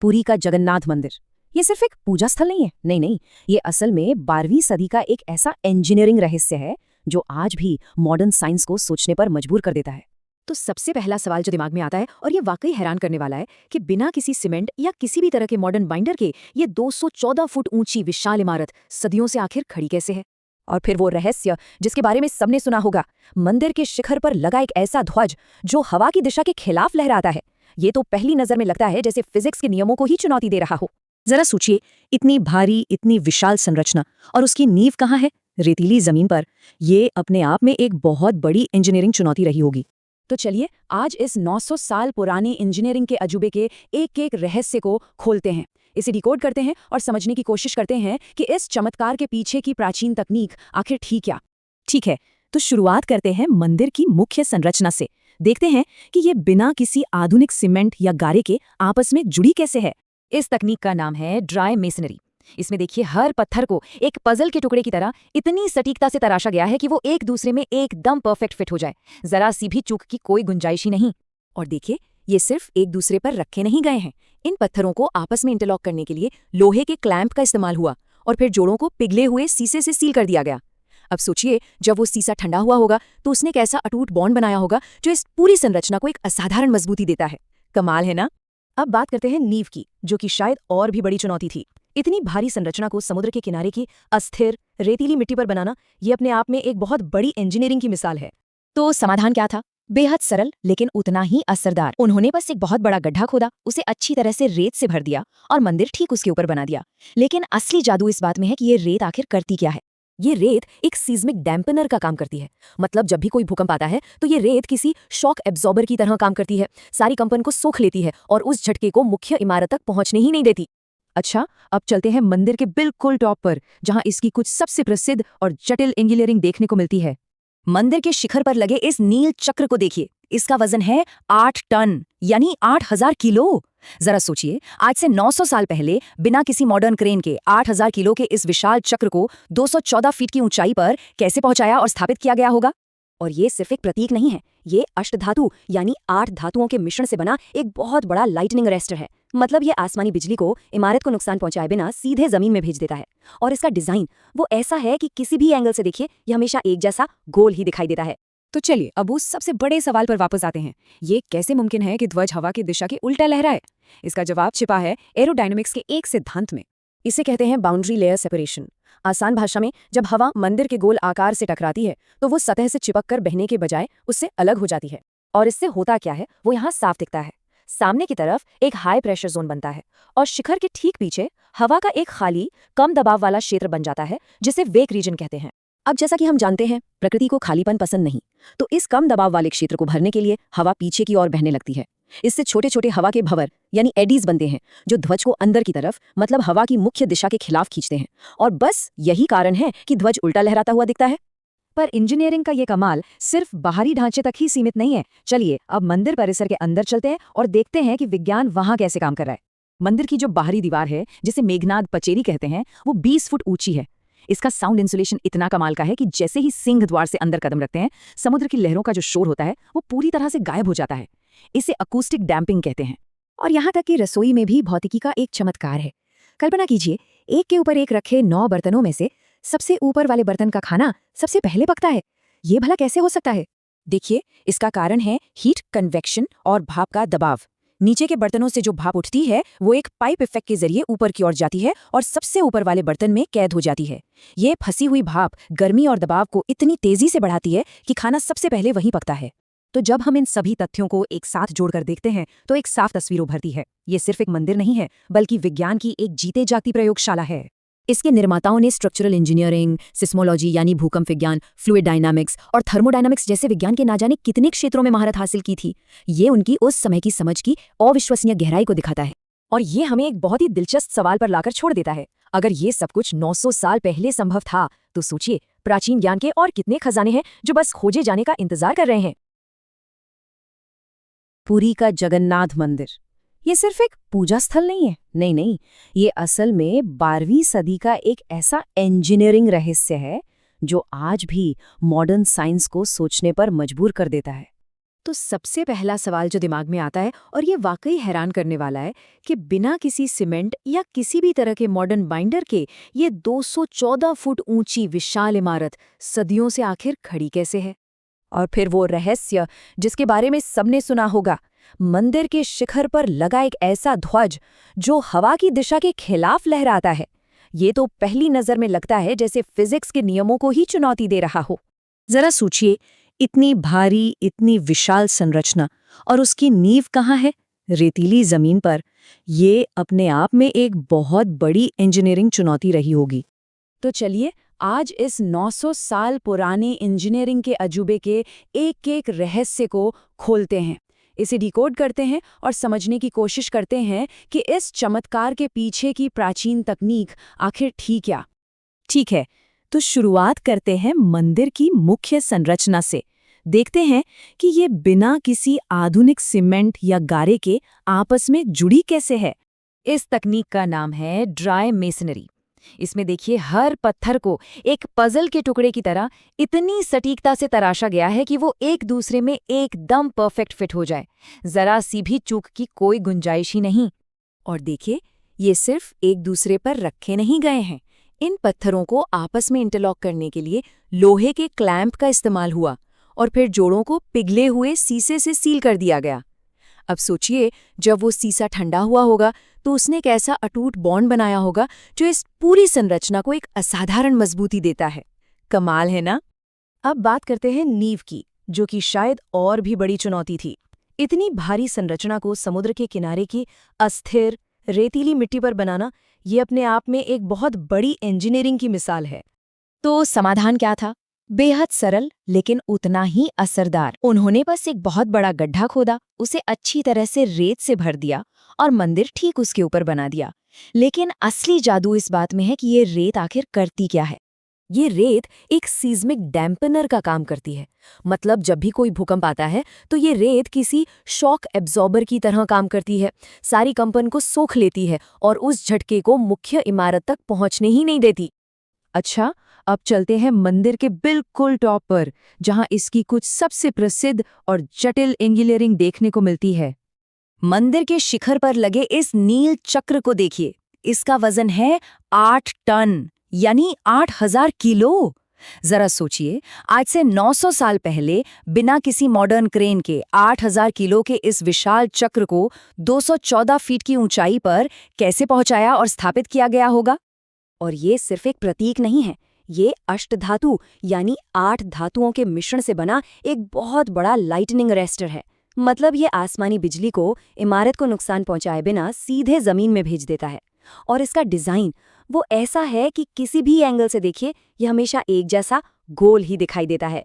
पुरी का जगन्नाथ मंदिर ये सिर्फ एक पूजा स्थल नहीं है। नहीं नहीं, ये असल में 12वीं सदी का एक ऐसा इंजीनियरिंग रहस्य है जो आज भी मॉडर्न साइंस को सोचने पर मजबूर कर देता है। तो सबसे पहला सवाल जो दिमाग में आता है, और ये वाकई हैरान करने वाला है, कि बिना किसी सीमेंट या किसी भी तरह के मॉडर्न बाइंडर के ये 214 फुट ऊंची विशाल इमारत सदियों से आखिर खड़ी कैसे है। और फिर वो रहस्य जिसके बारे में सबने सुना होगा, मंदिर के शिखर पर लगा एक ऐसा ध्वज जो हवा की दिशा के खिलाफ लहराता है। ये तो पहली नजर में लगता है जैसे फिजिक्स के नियमों को ही चुनौती दे रहा हो। जरा सोचिए, इतनी भारी, इतनी विशाल संरचना, और उसकी नींव कहाँ है? रेतीली जमीन पर। ये अपने आप में एक बहुत बड़ी इंजीनियरिंग चुनौती रही होगी। तो चलिए आज इस 900 साल पुरानी इंजीनियरिंग के अजूबे के एक एक रहस्य को खोलते हैं, इसे डिकोड करते हैं और समझने की कोशिश करते हैं कि इस चमत्कार के पीछे की प्राचीन तकनीक आखिर थी क्या। ठीक है, तो शुरुआत करते हैं मंदिर की मुख्य संरचना से। देखते हैं कि ये बिना किसी आधुनिक सीमेंट या गारे के आपस में जुड़ी कैसे है। इस तकनीक का नाम है ड्राई मेसनरी। इसमें देखिए, हर पत्थर को एक पजल के टुकड़े की तरह इतनी सटीकता से तराशा गया है कि वो एक दूसरे में एकदम परफेक्ट फिट हो जाए, जरा सी भी चूक की कोई गुंजाइश ही नहीं। और देखिए, ये सिर्फ एक दूसरे पर रखे नहीं गए हैं। इन पत्थरों को आपस में इंटरलॉक करने के लिए लोहे के क्लैंप का इस्तेमाल हुआ और फिर जोड़ों को पिघले हुए सीसे से सील कर दिया गया। अब सोचिए, जब वो सीसा ठंडा हुआ होगा तो उसने एक ऐसा अटूट बॉन्ड बनाया होगा जो इस पूरी संरचना को एक असाधारण मजबूती देता है। कमाल है ना। अब बात करते हैं नींव की, जो कि शायद और भी बड़ी चुनौती थी। इतनी भारी संरचना को समुद्र के किनारे की अस्थिर रेतीली मिट्टी पर बनाना, ये अपने आप में एक बहुत बड़ी इंजीनियरिंग की मिसाल है। तो समाधान क्या था? बेहद सरल लेकिन उतना ही असरदार। उन्होंने बस एक बहुत बड़ा गड्ढा खोदा, उसे अच्छी तरह से रेत से भर दिया और मंदिर ठीक उसके ऊपर बना दिया। लेकिन असली जादू इस बात में है कि ये रेत आखिर करती क्या है। ये रेत एक सीज्मिक डैम्पनर का काम करती है। मतलब जब भी कोई भूकंप आता है तो ये रेत किसी शॉक एब्जॉर्बर की तरह काम करती है, सारी कंपन को सोख लेती है और उस झटके को मुख्य इमारत तक पहुंचने ही नहीं देती। अच्छा, अब चलते हैं मंदिर के बिल्कुल टॉप पर, जहां इसकी कुछ सबसे प्रसिद्ध और जटिल इंजीनियरिंग देखने को मिलती है। मंदिर के शिखर पर लगे इस नील चक्र को देखिए। इसका वजन है 8 टन, यानी 8000 किलो। जरा सोचिए, आज से 900 साल पहले बिना किसी मॉडर्न क्रेन के 8000 किलो के इस विशाल चक्र को 214 फीट की ऊंचाई पर कैसे पहुंचाया और स्थापित किया गया होगा। और ये सिर्फ एक प्रतीक नहीं है, ये अष्टधातु यानी 8 धातुओं के मिश्रण से बना एक बहुत बड़ा लाइटनिंग अरेस्टर है। मतलब ये आसमानी बिजली को इमारत को नुकसान पहुंचाए बिना सीधे जमीन में भेज देता है। और इसका डिजाइन वो ऐसा है कि किसी भी एंगल से देखिए, ये हमेशा एक जैसा गोल ही दिखाई देता है। तो चलिए अब उस सबसे बड़े सवाल पर वापस आते हैं। ये कैसे मुमकिन है कि ध्वज हवा की दिशा के उल्टा लहराए? इसका जवाब छिपा है एरोडायनामिक्स के एक सिद्धांत में। इसे कहते हैं बाउंड्री लेयर सेपरेशन। आसान भाषा में, जब हवा मंदिर के गोल आकार से टकराती है तो वो सतह से चिपक कर बहने के बजाय उससे अलग हो जाती है। और इससे होता क्या है वो यहाँ साफ दिखता है। सामने की तरफ एक हाई प्रेशर जोन बनता है और शिखर के ठीक पीछे हवा का एक खाली कम दबाव वाला क्षेत्र बन जाता है, जिसे वेक रीजन कहते हैं। अब जैसा कि हम जानते हैं, प्रकृति को खालीपन पसंद नहीं, तो इस कम दबाव वाले क्षेत्र को भरने के लिए हवा पीछे की ओर बहने लगती है। इससे छोटे छोटे हवा के भंवर यानी एडीज बनते हैं, जो ध्वज को अंदर की तरफ, मतलब हवा की मुख्य दिशा के खिलाफ खींचते हैं। और बस यही कारण है कि ध्वज उल्टा लहराता हुआ दिखता है। पर इंजीनियरिंग का ये कमाल सिर्फ बाहरी ढांचे तक ही सीमित नहीं है। चलिए अब मंदिर परिसर के अंदर चलते हैं और देखते हैं कि विज्ञान वहां कैसे काम कर रहा है। मंदिर की जो बाहरी दीवार है, जिसे मेघनाद पचेरी कहते हैं, वो 20 फुट ऊंची है। इसका साउंड इंसुलेशन इतना कमाल का है कि जैसे ही सिंह द्वार से अंदर कदम रखते हैं, समुद्र की लहरों का जो शोर होता है वो पूरी तरह से गायब हो जाता है। इसे अकूस्टिक डैम्पिंग कहते हैं। और यहाँ तक कि रसोई में भी भौतिकी का एक चमत्कार है। कल्पना कीजिए, एक के ऊपर एक रखे 9 बर्तनों में से सबसे ऊपर वाले बर्तन का खाना सबसे पहले पकता है। ये भला कैसे हो सकता है? देखिए, इसका कारण है हीट कन्वेक्शन और भाप का दबाव। नीचे के बर्तनों से जो भाप उठती है वो एक पाइप इफेक्ट के जरिए ऊपर की ओर जाती है और सबसे ऊपर वाले बर्तन में कैद हो जाती है। ये फंसी हुई भाप गर्मी और दबाव को इतनी तेजी से बढ़ाती है कि खाना सबसे पहले वहीं पकता है। तो जब हम इन सभी तथ्यों को एक साथ जोड़कर देखते हैं तो एक साफ तस्वीर उभरती है। ये सिर्फ एक मंदिर नहीं है, बल्कि विज्ञान की एक जीते जागती प्रयोगशाला है। इसके निर्माताओं ने स्ट्रक्चरल इंजीनियरिंग, सिस्मोलॉजी यानी भूकंप विज्ञान, फ्लूइड डायनामिक्स और थर्मोडायनामिक्स जैसे विज्ञान के ना जाने कितने क्षेत्रों में महारत हासिल की थी। ये उनकी उस समय की समझ की अविश्वसनीय गहराई को दिखाता है। और ये हमें एक बहुत ही दिलचस्प सवाल पर लाकर छोड़ देता है। अगर ये सब कुछ 900 साल पहले संभव था, तो सोचिए प्राचीन ज्ञान के और कितने खजाने हैं जो बस खोजे जाने का इंतजार कर रहे हैं। पुरी का जगन्नाथ मंदिर ये सिर्फ एक पूजा स्थल नहीं है। नहीं नहीं, ये असल में 12वीं सदी का एक ऐसा इंजीनियरिंग रहस्य है जो आज भी मॉडर्न साइंस को सोचने पर मजबूर कर देता है। तो सबसे पहला सवाल जो दिमाग में आता है, और ये वाकई हैरान करने वाला है, कि बिना किसी सीमेंट या किसी भी तरह के मॉडर्न बाइंडर के ये 214 फुट ऊंची विशाल इमारत सदियों से आखिर खड़ी कैसे है? और फिर वो रहस्य जिसके बारे में सबने सुना होगा, मंदिर के शिखर पर लगा एक ऐसा ध्वज जो हवा की दिशा के खिलाफ लहराता है। ये तो पहली नजर में लगता है जैसे फिजिक्स के नियमों को ही चुनौती दे रहा हो। जरा सोचिए, इतनी भारी, इतनी विशाल संरचना, और उसकी नींव कहाँ है? रेतीली जमीन पर। ये अपने आप में एक बहुत बड़ी इंजीनियरिंग चुनौती रही होगी। तो चलिए आज इस 900 साल पुराने इंजीनियरिंग के अजूबे के एक-एक रहस्य को खोलते हैं, इसे डिकोड करते हैं और समझने की कोशिश करते हैं कि इस चमत्कार के पीछे की प्राचीन तकनीक आखिर थी क्या। ठीक है, तो शुरुआत करते हैं मंदिर की मुख्य संरचना से। देखते हैं कि ये बिना किसी आधुनिक सीमेंट या गारे के आपस में जुड़ी कैसे है। इस तकनीक का नाम है ड्राई मेसनरी। इसमें देखिए, हर पत्थर को एक पजल के टुकड़े की तरह इतनी सटीकता से तराशा गया है कि वो एक दूसरे में एकदम परफेक्ट फिट हो जाए। जरा सी भी चूक की कोई गुंजाइश ही नहीं। और देखिए, ये सिर्फ एक दूसरे पर रखे नहीं गए हैं। इन पत्थरों को आपस में इंटरलॉक करने के लिए लोहे के क्लैंप का इस्तेमाल हुआ और फिर जोड़ों को पिघले हुए शीशे से सील कर दिया गया। अब सोचिए, जब वो शीशा ठंडा हुआ होगा तो उसने एक ऐसा अटूट बॉन्ड बनाया होगा जो इस पूरी संरचना को एक असाधारण मजबूती देता है। कमाल है ना? अब बात करते हैं नींव की, जो कि शायद और भी बड़ी चुनौती थी। इतनी भारी संरचना को समुद्र के किनारे की अस्थिर रेतीली मिट्टी पर बनाना, ये अपने आप में एक बहुत बड़ी इंजीनियरिंग की मिसाल है। तो समाधान क्या था? बेहद सरल लेकिन उतना ही असरदार। उन्होंने बस एक बहुत बड़ा गड्ढा खोदा, उसे अच्छी तरह से रेत से भर दिया और मंदिर ठीक उसके ऊपर बना दिया। लेकिन असली जादू इस बात में है कि ये रेत आखिर करती क्या है। ये रेत एक सीज़मिक डैम्पनर का काम करती है। मतलब जब भी कोई भूकंप आता है तो ये रेत किसी शॉक एब्जॉर्बर की तरह काम करती है, सारी कंपन को सोख लेती है और उस झटके को मुख्य इमारत तक पहुंचने ही नहीं देती। अच्छा, अब चलते हैं मंदिर के बिल्कुल टॉप पर, जहां इसकी कुछ सबसे प्रसिद्ध और जटिल इंजीनियरिंग देखने को मिलती है। मंदिर के शिखर पर लगे इस नील चक्र को देखिए। इसका वजन है 8 टन, यानी 8000 किलो। जरा सोचिए, आज से 900 साल पहले बिना किसी मॉडर्न क्रेन के 8000 किलो के इस विशाल चक्र को 214 फीट की ऊंचाई पर कैसे पहुंचाया और स्थापित किया गया होगा। और ये सिर्फ एक प्रतीक नहीं है, ये अष्टधातु यानी 8 धातुओं के मिश्रण से बना एक बहुत बड़ा लाइटनिंग अरेस्टर है। मतलब ये आसमानी बिजली को इमारत को नुकसान पहुंचाए बिना सीधे जमीन में भेज देता है। और इसका डिजाइन वो ऐसा है कि किसी भी एंगल से देखिए, ये हमेशा एक जैसा गोल ही दिखाई देता है।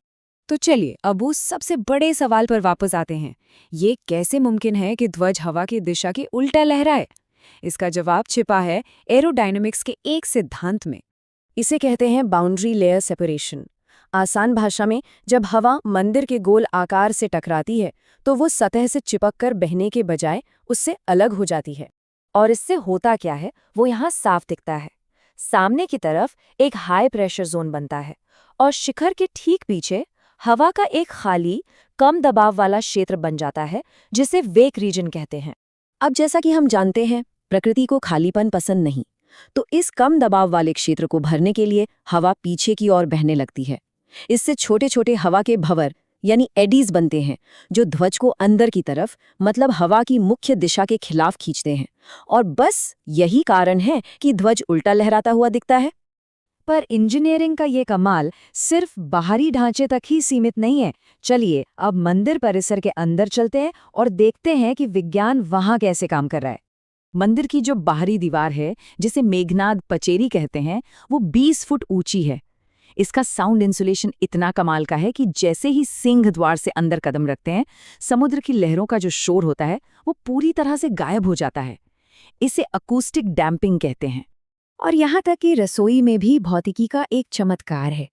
तो चलिए अब उस सबसे बड़े सवाल पर वापस आते हैं। ये कैसे मुमकिन है कि ध्वज हवा की दिशा के उल्टा लहराए? इसका जवाब छिपा है एरोडायनामिक्स के एक सिद्धांत में। इसे कहते हैं बाउंड्री लेयर सेपरेशन। आसान भाषा में, जब हवा मंदिर के गोल आकार से टकराती है तो वो सतह से चिपक कर बहने के बजाय उससे अलग हो जाती है। और इससे होता क्या है, वो यहाँ साफ दिखता है। सामने की तरफ एक हाई प्रेशर जोन बनता है और शिखर के ठीक पीछे हवा का एक खाली, कम दबाव वाला क्षेत्र बन जाता है, जिसे वेक रीजन कहते हैं। अब जैसा कि हम जानते हैं, प्रकृति को खालीपन पसंद नहीं, तो इस कम दबाव वाले क्षेत्र को भरने के लिए हवा पीछे की ओर बहने लगती है। इससे छोटे छोटे हवा के भंवर यानी एडीज बनते हैं, जो ध्वज को अंदर की तरफ, मतलब हवा की मुख्य दिशा के खिलाफ खींचते हैं। और बस यही कारण है कि ध्वज उल्टा लहराता हुआ दिखता है। पर इंजीनियरिंग का ये कमाल सिर्फ बाहरी ढांचे तक ही सीमित नहीं है। चलिए अब मंदिर परिसर के अंदर चलते हैं और देखते हैं कि विज्ञान वहां कैसे काम कर रहा है। मंदिर की जो बाहरी दीवार है, जिसे मेघनाद पचेरी कहते हैं, वो 20 फुट ऊंची है। इसका साउंड इंसुलेशन इतना कमाल का है कि जैसे ही सिंह द्वार से अंदर कदम रखते हैं, समुद्र की लहरों का जो शोर होता है वो पूरी तरह से गायब हो जाता है। इसे अकूस्टिक डैम्पिंग कहते हैं। और यहाँ तक कि रसोई में भी भौतिकी का एक चमत्कार है।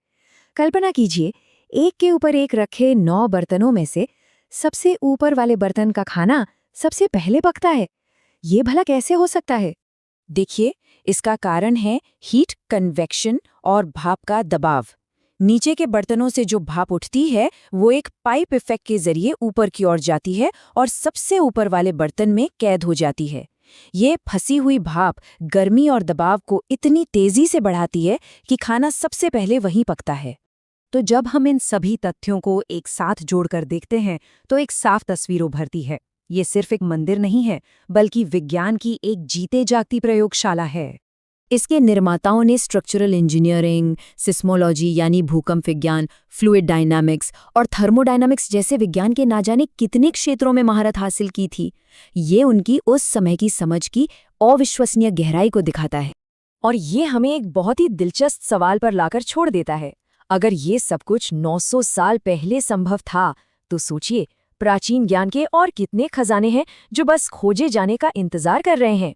कल्पना कीजिए, एक के ऊपर एक रखे 9 बर्तनों में से सबसे ऊपर वाले बर्तन का खाना सबसे पहले पकता है। ये भला कैसे हो सकता है? देखिए, इसका कारण है हीट कन्वेक्शन और भाप का दबाव। नीचे के बर्तनों से जो भाप उठती है वो एक पाइप इफेक्ट के जरिए ऊपर की ओर जाती है और सबसे ऊपर वाले बर्तन में कैद हो जाती है। ये फंसी हुई भाप गर्मी और दबाव को इतनी तेजी से बढ़ाती है कि खाना सबसे पहले वहीं पकता है। तो जब हम इन सभी तथ्यों को एक साथ जोड़कर देखते हैं तो एक साफ तस्वीर उभरती है। ये सिर्फ एक मंदिर नहीं है, बल्कि विज्ञान की एक जीते जागती प्रयोगशाला है। इसके निर्माताओं ने स्ट्रक्चरल इंजीनियरिंग, सिस्मोलॉजी यानी भूकंप विज्ञान, फ्लूइड डायनामिक्स और थर्मोडायनामिक्स जैसे विज्ञान के ना जाने कितने क्षेत्रों में महारत हासिल की थी। ये उनकी उस समय की समझ की अविश्वसनीय गहराई को दिखाता है। और ये हमें एक बहुत ही दिलचस्प सवाल पर लाकर छोड़ देता है। अगर ये सब कुछ 900 साल पहले संभव था, तो सोचिए प्राचीन ज्ञान के और कितने खजाने हैं जो बस खोजे जाने का इंतजार कर रहे हैं।